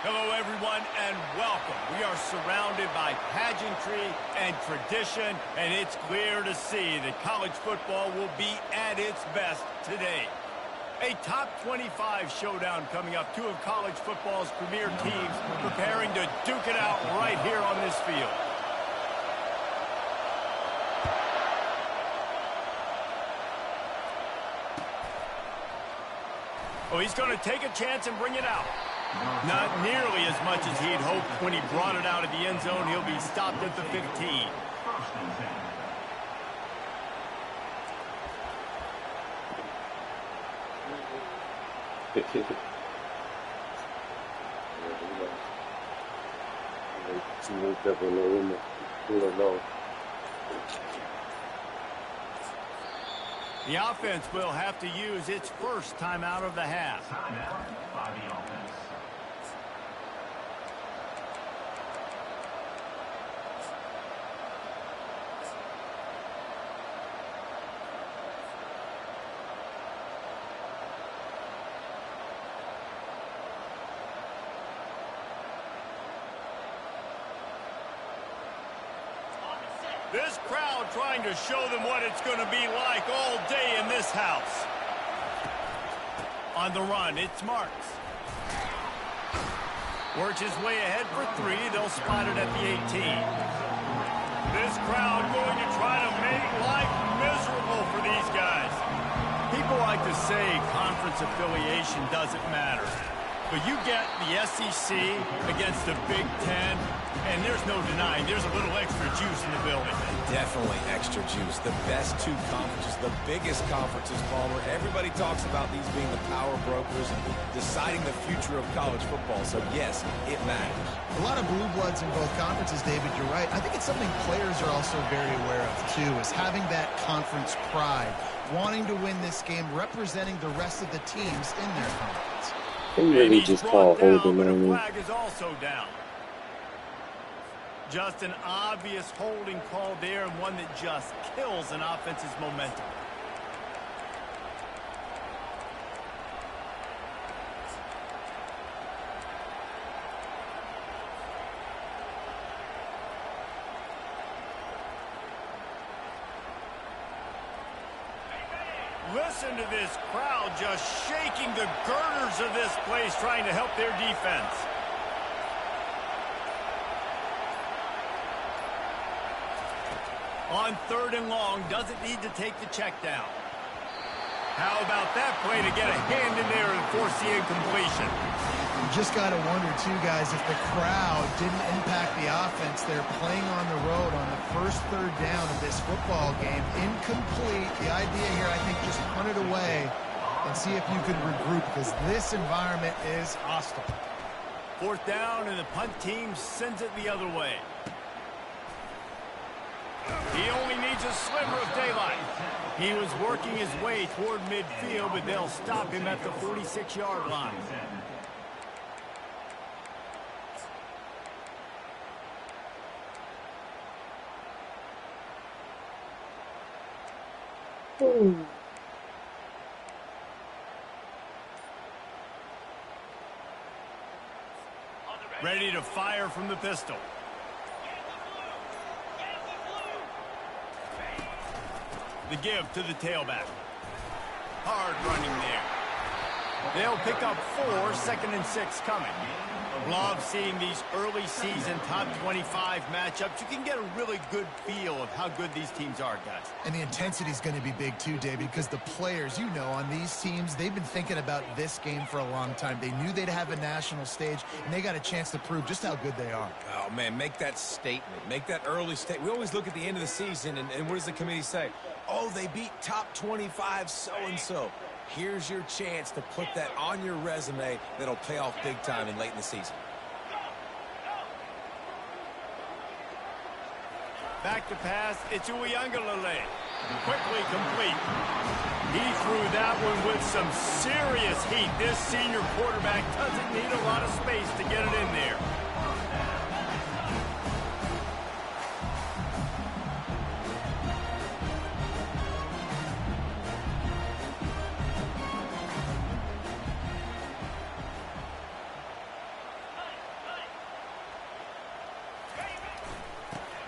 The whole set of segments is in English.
Hello, everyone, and welcome. We are surrounded by pageantry and tradition, and it's clear to see that college football will be at its best today. A top 25 showdown coming up. Two of college football's premier teams preparing to duke it out right here on this field. Oh, he's going to take a chance and bring it out. Not nearly as much as he'd hoped when he brought it out of the end zone. He'll be stopped at the 15. The offense will have to use its first time out of the half. Timeout by the offense. This crowd trying to show them what it's going to be like all day in this house. On the run, it's Marks. Works his way ahead for 3. They'll spot it at the 18. This crowd going to try to make life miserable for these guys. People like to say conference affiliation doesn't matter. But you get the SEC against the Big Ten, and there's no denying there's a little extra juice in the building. Definitely extra juice. The best two conferences, the biggest conferences, Palmer. Everybody talks about these being the power brokers and deciding the future of college football. So, yes, it matters. A lot of blue bloods in both conferences, David. You're right. I think it's something players are also very aware of, too, is having that conference pride, wanting to win this game, representing the rest of the teams in their conference. They really just call holding on me. Flag is also down. Just an obvious holding call there, and one that just kills an offense's momentum. Listen to this crowd just shaking the girders of this place, trying to help their defense. On 3rd and long, doesn't need to take the check down. How about that play to get a hand in there and force the incompletion? You just got to wonder, too, guys, if the crowd didn't impact the offense. They're playing on the road on the first 3rd down of this football game. Incomplete. The idea here, I think, just punt it away and see if you can regroup, because this environment is hostile. 4th down, and the punt team sends it the other way. He only needs a sliver of daylight. He was working his way toward midfield, but they'll stop him at the 46-yard line. Ready to fire from the pistol. The give to the tailback. Hard running there. They'll pick up 4, 2nd and 6 coming. Love seeing these early season top 25 matchups. You can get a really good feel of how good these teams are, guys. And the intensity is going to be big too, David, because the players, you know, on these teams, they've been thinking about this game for a long time. They knew they'd have a national stage, and they got a chance to prove just how good they are. Oh, man, make that statement. Make that early statement. We always look at the end of the season, and what does the committee say? Oh, they beat top 25 so-and-so. Here's your chance to put that on your resume that'll pay off big time and late in the season. Back to pass, it's Uiagalelei. Quickly complete. He threw that one with some serious heat. This senior quarterback doesn't need a lot of space to get it in there.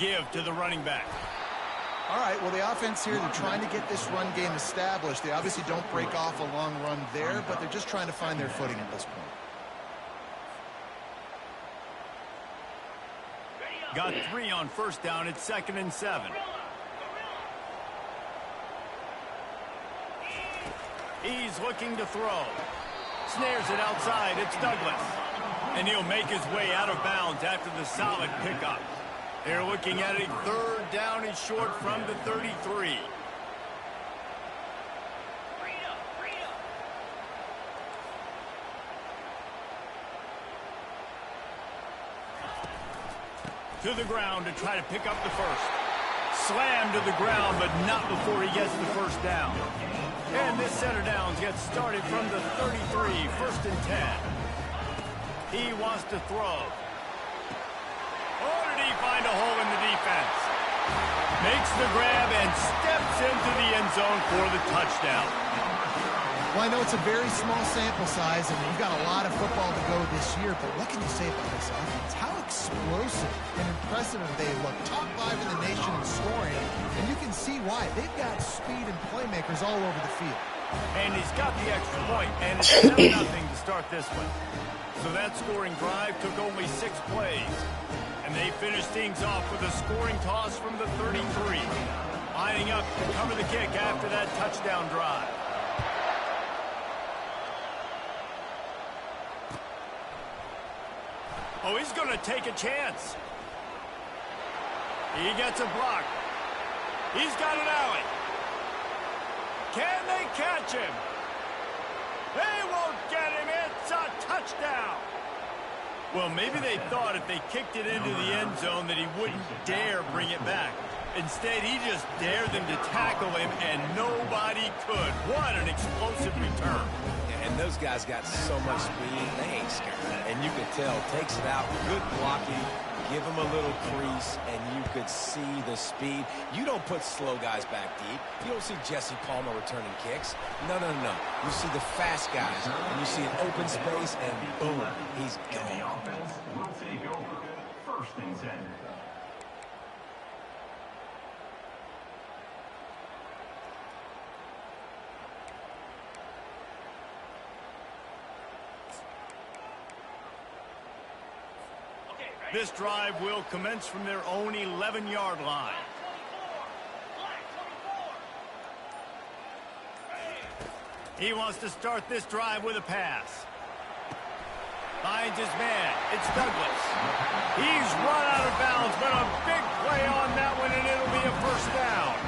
give to the running back. All right, well, the offense here, they're trying to get this run game established. They obviously don't break off a long run there, but they're just trying to find their footing at this point. Got 3 on first down. It's 2nd and 7. He's looking to throw. Snares it outside. It's Douglas. And he'll make his way out of bounds after the solid pickup. They're looking at a 3rd down and short from the 33. To the ground to try to pick up the first. Slammed to the ground, but not before he gets the first down. And this center downs gets started from the 33, 1st and 10. He wants to throw. Oh, did he find a hole in the defense? Makes the grab and steps into the end zone for the touchdown. Well, I know it's a very small sample size, and you've got a lot of football to go this year, but what can you say about this offense? How explosive and impressive they look. Top 5 in the nation in scoring, and you can see why. They've got speed and playmakers all over the field. And he's got the extra point, and it's 7-0 to start this one. So that scoring drive took only 6 plays. And they finished things off with a scoring toss from the 33. Lining up to cover the kick after that touchdown drive. Oh, he's going to take a chance. He gets a block. He's got an alley. Can they catch him? They won't get him. It's a touchdown. Well, maybe they thought if they kicked it into the end zone that he wouldn't dare bring it back. Instead, he just dared them to tackle him, and nobody could. What an explosive return. And those guys got so much speed, they ain't scared. And you could tell, takes it out, good blocking, give him a little crease, and you could see the speed. You don't put slow guys back deep. You don't see Jesse Palmer returning kicks. No, no, no. You see the fast guys, and you see an open space, and boom, he's gone. The offense will take over. 1st and 10. This drive will commence from their own 11-yard line. He wants to start this drive with a pass. Finds his man. It's Douglas. He's run out of bounds, but a big play on that one, and it'll be a 1st down.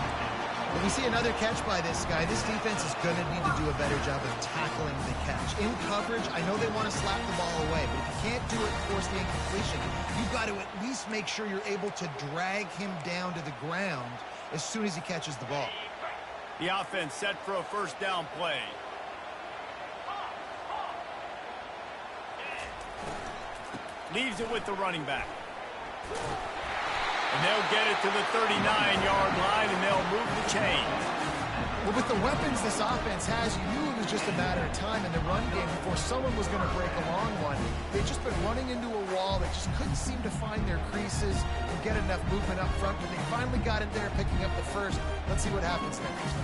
If we see another catch by this guy, this defense is going to need to do a better job of tackling the catch. In coverage, I know they want to slap the ball away, but if you can't do it and force the incompletion, you've got to at least make sure you're able to drag him down to the ground as soon as he catches the ball. The offense set for a 1st down play. Leaves it with the running back. And they'll get it to the 39-yard line, and they'll move the chains. Well, with the weapons this offense has, you knew it was just a matter of time in the run game before someone was going to break a long one. They've just been running into a wall. They just couldn't seem to find their creases and get enough movement up front, but they finally got it there, picking up the first. Let's see what happens next.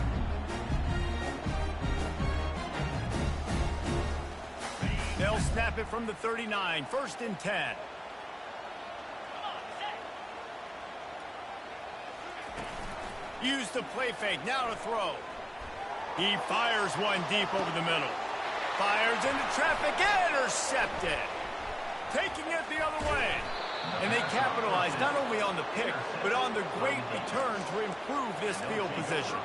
They'll snap it from the 39, 1st and 10. Use the play fake, now to throw. He fires one deep over the middle. Fires into traffic, intercepted. Taking it the other way. And they capitalize not only on the pick, but on the great return to improve this field position.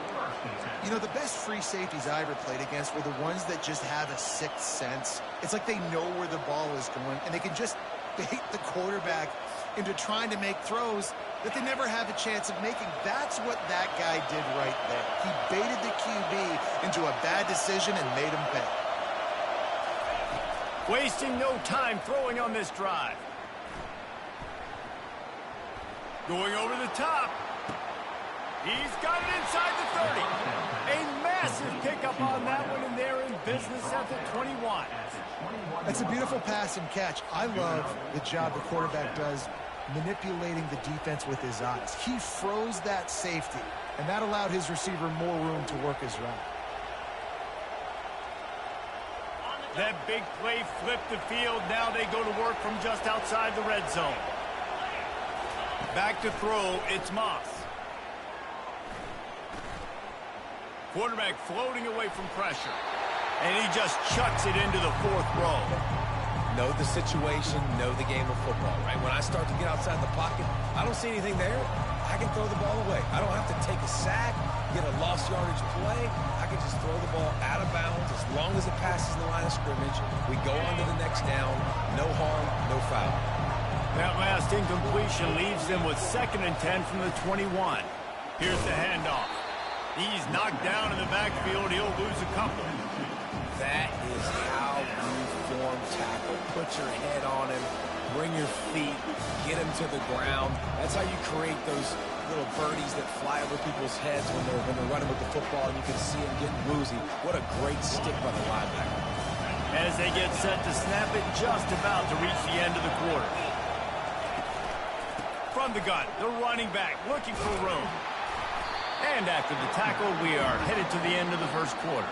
You know, the best free safeties I ever played against were the ones that just have a sixth sense. It's like they know where the ball is going, and they can just bait the quarterback into trying to make throws that they never have a chance of making. That's what that guy did right there. He baited the QB into a bad decision and made him pay. Wasting no time throwing on this drive. Going over the top. He's got it inside the 30. A massive pickup on that one, and they're in business at the 21. That's a beautiful pass and catch. I love the job the quarterback does manipulating the defense with his eyes. He froze that safety, and that allowed his receiver more room to work his route. That big play flipped the field. Now they go to work from just outside the red zone. Back to throw, it's Moss. Quarterback floating away from pressure. And he just chucks it into the fourth row. Know the situation, know the game of football, right? When I start to get outside the pocket, I don't see anything there. I can throw the ball away. I don't have to take a sack, get a lost yardage play. I can just throw the ball out of bounds as long as it passes the line of scrimmage. We go on to the next down. No harm, no foul. That last incompletion leaves them with 2nd and 10 from the 21. Here's the handoff. He's knocked down in the backfield. He'll lose a couple. That is how you form tackle. Put your head on him, bring your feet, get him to the ground. That's how you create those little birdies that fly over people's heads when they're running with the football, and you can see them getting woozy. What a great stick by the linebacker. As they get set to snap it, just about to reach the end of the quarter. From the gun, the running back looking for room. And after the tackle, we are headed to the end of the first quarter.